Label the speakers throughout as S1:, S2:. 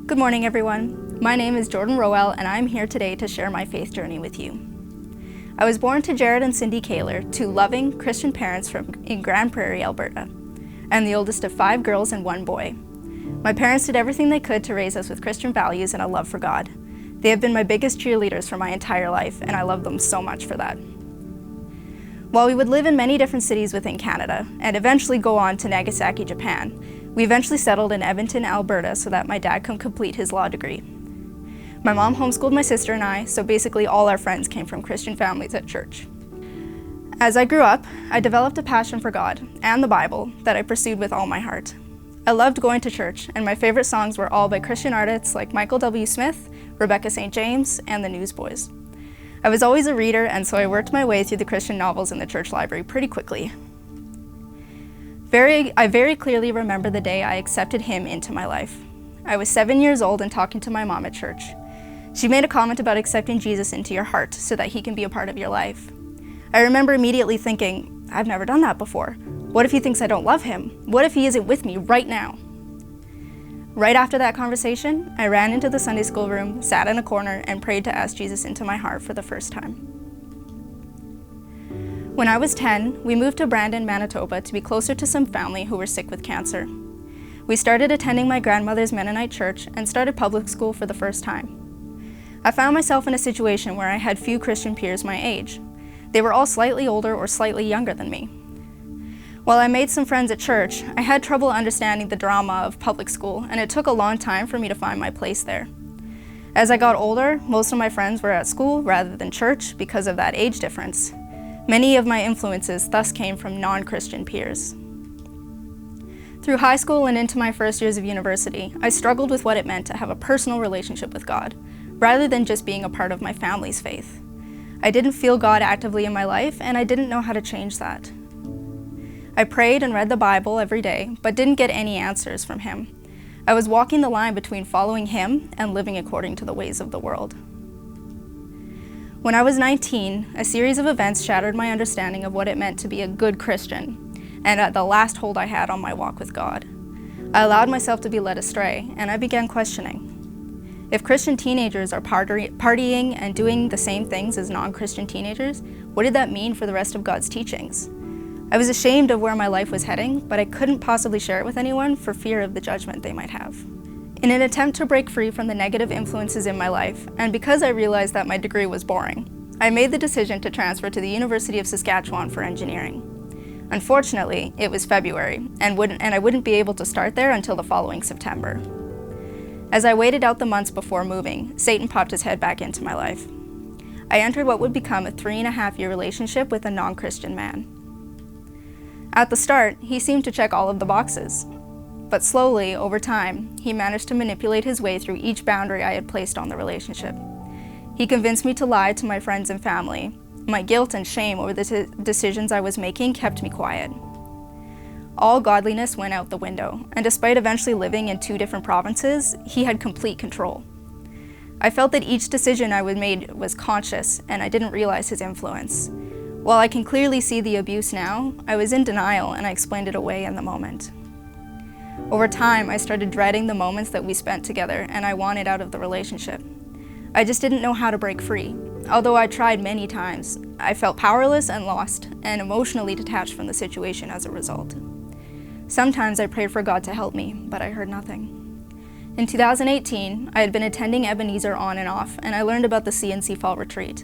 S1: Good morning, everyone. My name is Jordyn Rohel, and I'm here today to share my faith journey with you. I was born to Jared and Cindy Kaler, two loving Christian parents in Grand Prairie, Alberta. I'm the oldest of 5 girls and 1 boy. My parents did everything they could to raise us with Christian values and a love for God. They have been my biggest cheerleaders for my entire life, and I love them so much for that. While we would live in many different cities within Canada, and eventually go on to Nagasaki, Japan, we eventually settled in Edmonton, Alberta, so that my dad could complete his law degree. My mom homeschooled my sister and I, so basically all our friends came from Christian families at church. As I grew up, I developed a passion for God and the Bible that I pursued with all my heart. I loved going to church, and my favorite songs were all by Christian artists like Michael W. Smith, Rebecca St. James, and the Newsboys. I was always a reader, and so I worked my way through the Christian novels in the church library pretty quickly. I very clearly remember the day I accepted him into my life. I was 7 years old and talking to my mom at church. She made a comment about accepting Jesus into your heart so that he can be a part of your life. I remember immediately thinking, I've never done that before. What if he thinks I don't love him? What if he isn't with me right now? Right after that conversation, I ran into the Sunday school room, sat in a corner, and prayed to ask Jesus into my heart for the first time. When I was 10, we moved to Brandon, Manitoba to be closer to some family who were sick with cancer. We started attending my grandmother's Mennonite church and started public school for the first time. I found myself in a situation where I had few Christian peers my age. They were all slightly older or slightly younger than me. While I made some friends at church, I had trouble understanding the drama of public school, and it took a long time for me to find my place there. As I got older, most of my friends were at school rather than church because of that age difference. Many of my influences thus came from non-Christian peers. Through high school and into my first years of university, I struggled with what it meant to have a personal relationship with God, rather than just being a part of my family's faith. I didn't feel God actively in my life, and I didn't know how to change that. I prayed and read the Bible every day, but didn't get any answers from him. I was walking the line between following him and living according to the ways of the world. When I was 19, a series of events shattered my understanding of what it meant to be a good Christian, and at the last hold I had on my walk with God. I allowed myself to be led astray, and I began questioning. If Christian teenagers are partying and doing the same things as non-Christian teenagers, what did that mean for the rest of God's teachings? I was ashamed of where my life was heading, but I couldn't possibly share it with anyone for fear of the judgment they might have. In an attempt to break free from the negative influences in my life, and because I realized that my degree was boring, I made the decision to transfer to the University of Saskatchewan for engineering. Unfortunately, it was February, and I wouldn't be able to start there until the following September. As I waited out the months before moving, Satan popped his head back into my life. I entered what would become a 3.5-year relationship with a non-Christian man. At the start, he seemed to check all of the boxes. But slowly, over time, he managed to manipulate his way through each boundary I had placed on the relationship. He convinced me to lie to my friends and family. My guilt and shame over the decisions I was making kept me quiet. All godliness went out the window, and despite eventually living in 2 different provinces, he had complete control. I felt that each decision I made was conscious, and I didn't realize his influence. While I can clearly see the abuse now, I was in denial and I explained it away in the moment. Over time, I started dreading the moments that we spent together, and I wanted out of the relationship. I just didn't know how to break free. Although I tried many times, I felt powerless and lost, and emotionally detached from the situation as a result. Sometimes I prayed for God to help me, but I heard nothing. In 2018, I had been attending Ebenezer on and off, and I learned about the CNC Fall Retreat.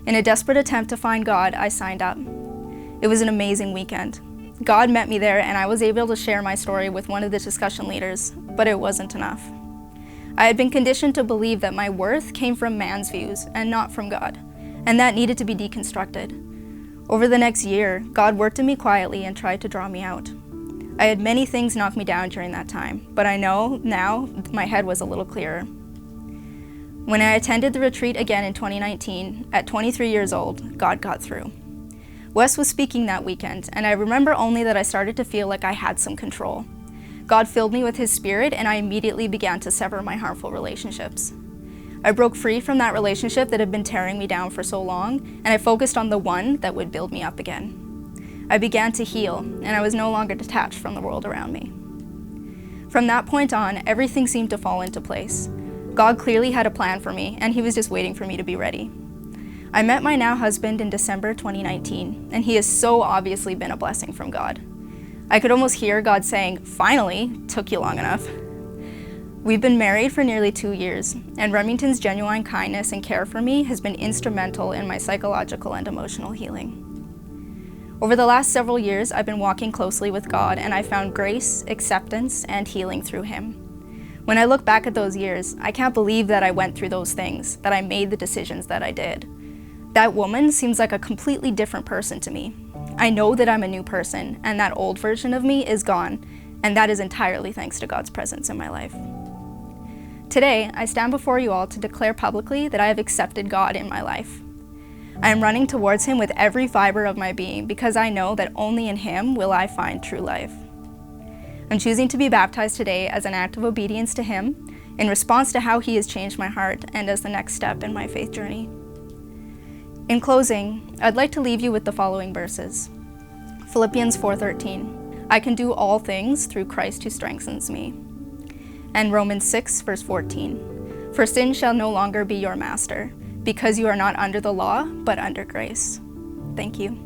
S1: In a desperate attempt to find God, I signed up. It was an amazing weekend. God met me there, and I was able to share my story with one of the discussion leaders, but it wasn't enough. I had been conditioned to believe that my worth came from man's views and not from God, and that needed to be deconstructed. Over the next year, God worked in me quietly and tried to draw me out. I had many things knock me down during that time, but I know now my head was a little clearer. When I attended the retreat again in 2019, at 23 years old, God got through. Wes was speaking that weekend, and I remember only that I started to feel like I had some control. God filled me with his spirit, and I immediately began to sever my harmful relationships. I broke free from that relationship that had been tearing me down for so long, and I focused on the one that would build me up again. I began to heal, and I was no longer detached from the world around me. From that point on, everything seemed to fall into place. God clearly had a plan for me, and he was just waiting for me to be ready. I met my now husband in December 2019, and he has so obviously been a blessing from God. I could almost hear God saying, "Finally, took you long enough." We've been married for nearly 2 years, and Remington's genuine kindness and care for me has been instrumental in my psychological and emotional healing. Over the last several years, I've been walking closely with God, and I found grace, acceptance, and healing through him. When I look back at those years, I can't believe that I went through those things, that I made the decisions that I did. That woman seems like a completely different person to me. I know that I'm a new person, and that old version of me is gone, and that is entirely thanks to God's presence in my life. Today, I stand before you all to declare publicly that I have accepted God in my life. I am running towards him with every fiber of my being because I know that only in him will I find true life. I'm choosing to be baptized today as an act of obedience to him, in response to how he has changed my heart and as the next step in my faith journey. In closing, I'd like to leave you with the following verses. Philippians 4:13, I can do all things through Christ who strengthens me. And Romans 6, verse 14, for sin shall no longer be your master, because you are not under the law, but under grace. Thank you.